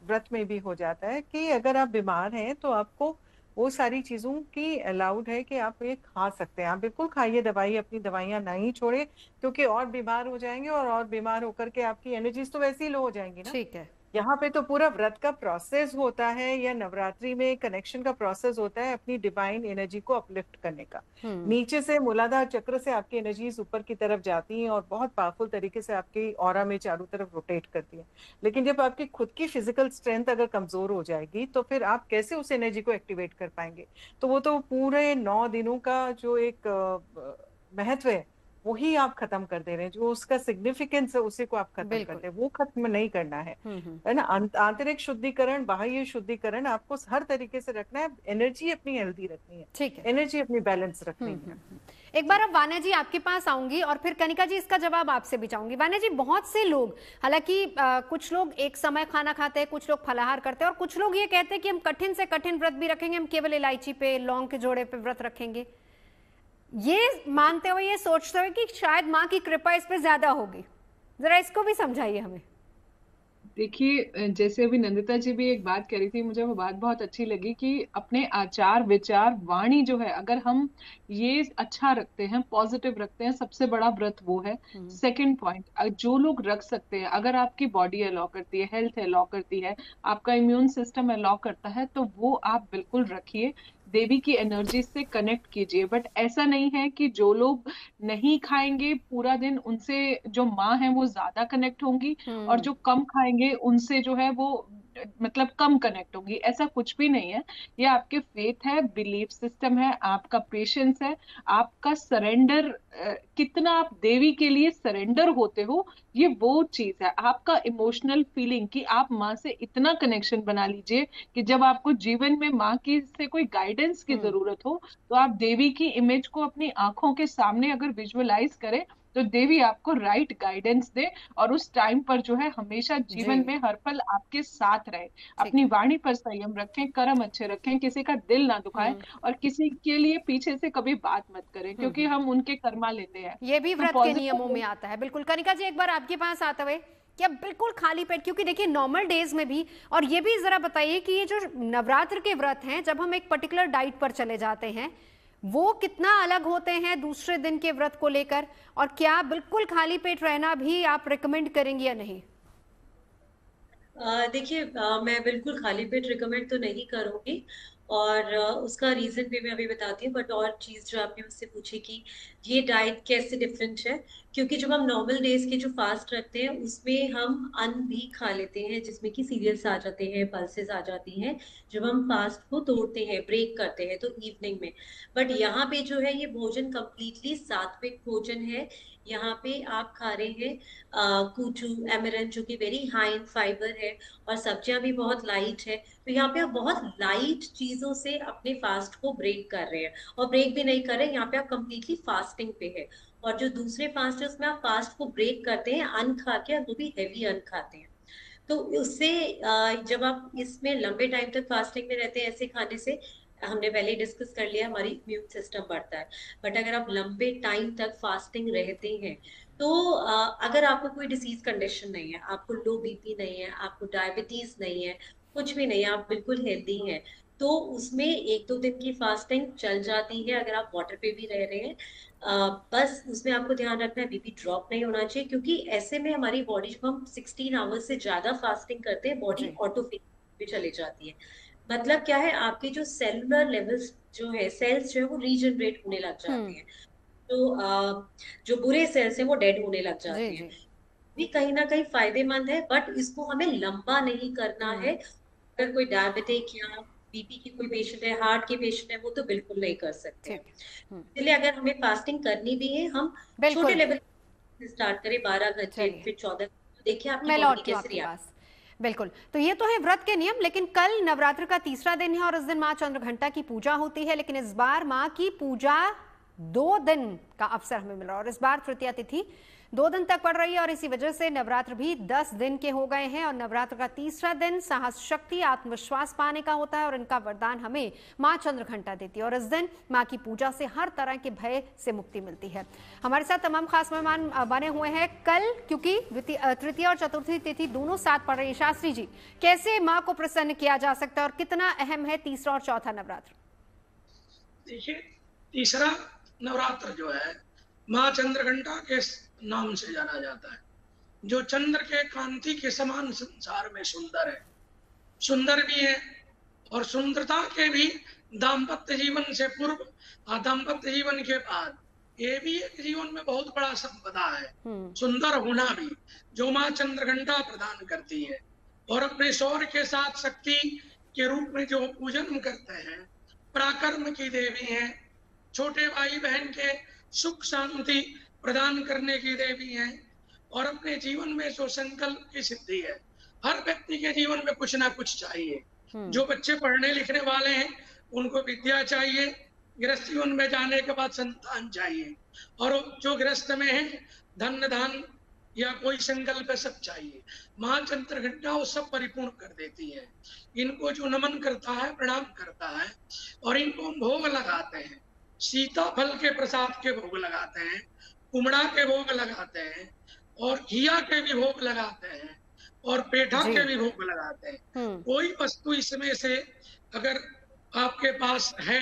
व्रत में भी हो जाता है कि अगर आप बीमार हैं तो आपको वो सारी चीजों की अलाउड है कि आप ये खा सकते हैं। आप बिल्कुल खाइए दवाई, अपनी दवाइयां नहीं छोड़े, क्योंकि और बीमार हो जाएंगे और बीमार होकर के आपकी एनर्जीज तो वैसे ही लो हो जाएंगी ना। ठीक है। यहाँ पे तो पूरा व्रत का प्रोसेस होता है, या नवरात्रि में कनेक्शन का प्रोसेस होता है अपनी डिवाइन एनर्जी को अपलिफ्ट करने का। नीचे से मूलाधार चक्र से आपकी एनर्जीज ऊपर की तरफ जाती हैं और बहुत पावरफुल तरीके से आपकी ऑरा में चारों तरफ रोटेट करती है। लेकिन जब आपकी खुद की फिजिकल स्ट्रेंथ अगर कमजोर हो जाएगी तो फिर आप कैसे उस एनर्जी को एक्टिवेट कर पाएंगे? तो वो तो पूरे 9 दिनों का जो एक महत्व है वही आप खत्म कर दे रहे हैं। जो उसका सिग्निफिकेंस है उसी को आप खत्म करते हैं, वो खत्म नहीं करना है ना। आंतरिक शुद्धिकरण, बाह्य शुद्धिकरण आपको हर तरीके से रखना है। एनर्जी अपनी हेल्दी रखनी है, ठीक है, एनर्जी अपनी बैलेंस रखनी है। एक बार अब वाना जी आपके पास आऊंगी और फिर कनिका जी इसका जवाब आपसे भी चाहूंगी। वाना जी, बहुत से लोग, हालांकि कुछ लोग एक समय खाना खाते हैं, कुछ लोग फलाहार करते हैं, और कुछ लोग ये कहते हैं कि हम कठिन से कठिन व्रत भी रखेंगे, हम केवल इलायची पे, लौंग के जोड़े पे व्रत रखेंगे, ये मानते हुए, ये सोचते हुए कि शायद माँ की कृपा इस पे ज्यादा होगी। जरा इसको भी समझाइए हमें। देखिए, जैसे अभी नंदिता जी भी एक बात कह रही थी, मुझे वो बात बहुत अच्छी लगी कि अपने आचार विचार वाणी जो है, अगर हम ये अच्छा रखते हैं, पॉजिटिव रखते हैं, सबसे बड़ा व्रत वो है। सेकंड पॉइंट, जो लोग रख सकते हैं, अगर आपकी बॉडी अलाउ करती है, हेल्थ अलाउ करती है, आपका इम्यून सिस्टम अलाउ करता है, तो वो आप बिल्कुल रखिए। देवी की एनर्जी से कनेक्ट कीजिए। बट ऐसा नहीं है कि जो लोग नहीं खाएंगे पूरा दिन, उनसे जो माँ है वो ज्यादा कनेक्ट होंगी और जो कम खाएंगे उनसे जो है वो मतलब कम कनेक्ट होंगी। ऐसा कुछ भी नहीं है। ये आपके फेथ है, बिलीफ सिस्टम है, आपका पेशेंस है, आपका सरेंडर, कितना आप देवी के लिए सरेंडर होते हो, ये वो चीज है। आपका इमोशनल फीलिंग कि आप माँ से इतना कनेक्शन बना लीजिए कि जब आपको जीवन में माँ की से कोई गाइडेंस की जरूरत हो तो आप देवी की इमेज को अपनी आंखों के सामने अगर विजुअलाइज करें तो देवी आपको राइट गाइडेंस दे और उस टाइम पर जो है हमेशा जीवन में हर पल आपके साथ रहे। अपनी वाणी पर संयम रखें, कर्म अच्छे रखें, किसी का दिल ना दुखाएं और किसी के लिए पीछे से कभी बात मत करें, क्योंकि हम उनके कर्मा लेते हैं। ये भी व्रत के नियमों में आता है। बिल्कुल कनिका जी, एक बार आपके पास आते हुए क्या बिल्कुल खाली पेट, क्योंकि देखिए नॉर्मल डेज में भी, और ये भी जरा बताइए कि ये जो नवरात्र के व्रत हैं, जब हम एक पर्टिकुलर डाइट पर चले जाते हैं, वो कितना अलग होते हैं दूसरे दिन के व्रत को लेकर, और क्या बिल्कुल खाली पेट रहना भी आप रिकमेंड करेंगे या नहीं? देखिए, मैं बिल्कुल खाली पेट रिकमेंड तो नहीं करूंगी, और उसका रीजन भी मैं अभी बताती हूँ। बट और चीज जो आपने मुझसे पूछी कि ये डाइट कैसे डिफरेंट है, क्योंकि जब हम नॉर्मल डेज के जो फास्ट रखते हैं उसमें हम अन्न भी खा लेते हैं, जिसमें कि सीरियल्स आ जाते हैं, पल्सेस आ जाती हैं जब हम फास्ट को तोड़ते हैं, ब्रेक करते हैं तो इवनिंग में। बट यहाँ पे जो है ये भोजन कंप्लीटली सात्विक भोजन है। यहाँ पे आप खा रहे हैं कूटू, एमरन, जो कि वेरी हाई इन फाइबर है, और सब्जियां भी बहुत लाइट है। तो यहाँ पे आप बहुत लाइट चीजों से अपने फास्ट को ब्रेक कर रहे हैं, और ब्रेक भी नहीं कर रहे हैं, यहाँ पे आप कंप्लीटली फास्टिंग पे है। और जो दूसरे फास्ट है उसमें आप फास्ट को ब्रेक करते हैं अन्न खा के, और वो भी हेवी अन्न खाते हैं। तो उससे जब आप इसमें लंबे टाइम तक फास्टिंग में रहते हैं, ऐसे खाने से हमने पहले ही डिस्कस कर लिया, हमारी इम्यून सिस्टम बढ़ता है। बट अगर आप लंबे टाइम तक फास्टिंग रहते हैं तो अगर आपको कोई डिसीज कंडीशन नहीं है, आपको लो बीपी नहीं है, आपको डायबिटीज नहीं है, कुछ भी नहीं है, आप बिल्कुल हेल्दी हैं, तो उसमें 1-2 दिन की फास्टिंग चल जाती है अगर आप वाटर पे भी रह रहे हैं। बस उसमें आपको ध्यान रखना है बीपी ड्रॉप नहीं होना चाहिए, क्योंकि ऐसे में हमारी बॉडी, जब हम 16 आवर्स से ज्यादा फास्टिंग करते हैं, बॉडी ऑटोफेज पे चली जाती है। मतलब क्या है, आपके जो सेलुलर लेवल्स जो है, सेल्स जो है वो रीजनरेट होने लग जाते हैं, तो जो बुरे सेल्स हैं वो डेड होने लग जाते हैं। भी कहीं ना कहीं फायदेमंद है, बट इसको हमें लंबा नहीं करना है। अगर कोई डायबिटिक या बीपी की कोई पेशेंट है, हार्ट के पेशेंट है, वो तो बिल्कुल नहीं कर सकते। इसलिए अगर हमें फास्टिंग करनी भी है, हम छोटे लेवल से स्टार्ट करें, 12 घंटे, फिर 14। देखिए आपकी बॉडी कैसे रिएक्ट। बिल्कुल, तो ये तो है व्रत के नियम। लेकिन कल नवरात्र का तीसरा दिन है और इस दिन माँ चंद्रघंटा की पूजा होती है, लेकिन इस बार माँ की पूजा 2 दिन का अवसर हमें मिल रहा है, और इस बार तृतीया तिथि 2 दिन तक पड़ रही है, और इसी वजह से नवरात्र भी 10 दिन के हो गए हैं। और नवरात्र का तीसरा दिन साहस, शक्ति, आत्मविश्वास पाने का होता है, और इनका वरदान हमें माँ चंद्रघंटा देती है, और इस दिन माँ की पूजा से हर तरह के भय से मुक्ति मिलती है। हमारे साथ तमाम खास मेहमान बने हुए हैं कल, क्योंकि तृतीया और चतुर्थी तिथि दोनों साथ पड़ रही है। शास्त्री जी, कैसे माँ को प्रसन्न किया जा सकता है, और कितना अहम है तीसरा और चौथा नवरात्र? देखिए, तीसरा नवरात्र जो है माँ चंद्रघंटा के नाम से जाना जाता है, जो चंद्र के कांति के समान संसार में सुंदर है, सुंदर भी है, और सुंदरता के भी दाम्पत्य जीवन से पूर्व और दाम्पत्य जीवन के बाद, ये भी एक जीवन में बहुत बड़ा संपदा है, सुंदर होना भी, जो माँ चंद्रघंटा प्रदान करती है। और अपने शौर्य के साथ शक्ति के रूप में जो पूजन करते हैं, पराक्रम की देवी है, छोटे भाई बहन के सुख शांति प्रदान करने की देवी है, और अपने जीवन में जो संकल्प की सिद्धि है। हर व्यक्ति के जीवन में कुछ ना कुछ चाहिए। जो बच्चे पढ़ने लिखने वाले हैं उनको विद्या चाहिए, गृहस्थ जीवन में जाने के बाद संतान चाहिए, और जो गृहस्थ में है धन धान या कोई संकल्प सब चाहिए। माँ चंद्रघंटा वो सब परिपूर्ण कर देती है। इनको जो नमन करता है, प्रणाम करता है, और इनको भोग लगाते हैं, सीताफल के प्रसाद के भोग लगाते हैं, कुमड़ा के भोग लगाते हैं, और घिया के भी भोग लगाते हैं, और पेठा के भी भोग लगाते हैं। कोई वस्तु इसमें से अगर आपके पास है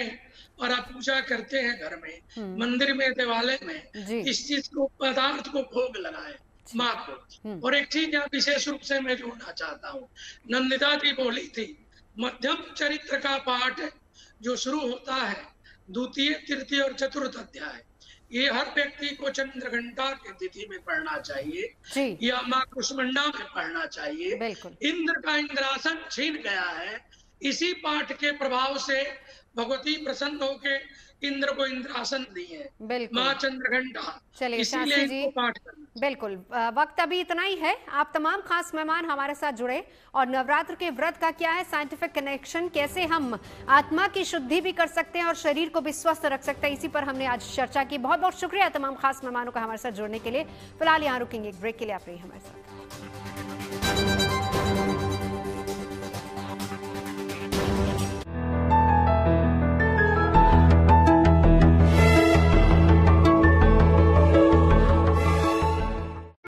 और आप पूजा करते हैं घर में, मंदिर में, देवालय में, इस चीज को, पदार्थ को भोग लगाए माँ को। और एक चीज यहाँ विशेष रूप से मैं जोड़ना चाहता हूँ, नंदिता जी बोली थी, मध्यम चरित्र का पाठ जो शुरू होता है द्वितीय, तृतीय और चतुर्थ अध्याय, ये हर व्यक्ति को चंद्रघंटा की तिथि में पढ़ना चाहिए, या माँ कुष्मांडा में पढ़ना चाहिए। इंद्र का इंद्रासन छीन गया है, इसी पाठ के प्रभाव से भगवती प्रसन्न होके इंद्र को इंद्रासन दिए हैं। बिल्कुल। माँ चंद्रघंटा, चलिए इसीलिए शास्त्री जी, इनको पाठ करना। बिल्कुल वक्त अभी इतना ही है। आप तमाम खास मेहमान हमारे साथ जुड़े और नवरात्र के व्रत का क्या है साइंटिफिक कनेक्शन, कैसे हम आत्मा की शुद्धि भी कर सकते हैं और शरीर को भी स्वस्थ रख सकते हैं, इसी पर हमने आज चर्चा की। बहुत बहुत शुक्रिया तमाम खास मेहमानों का हमारे साथ जुड़ने के लिए। फिलहाल यहाँ रुकेंगे एक ब्रेक के लिए, आप रहिए हमारे साथ।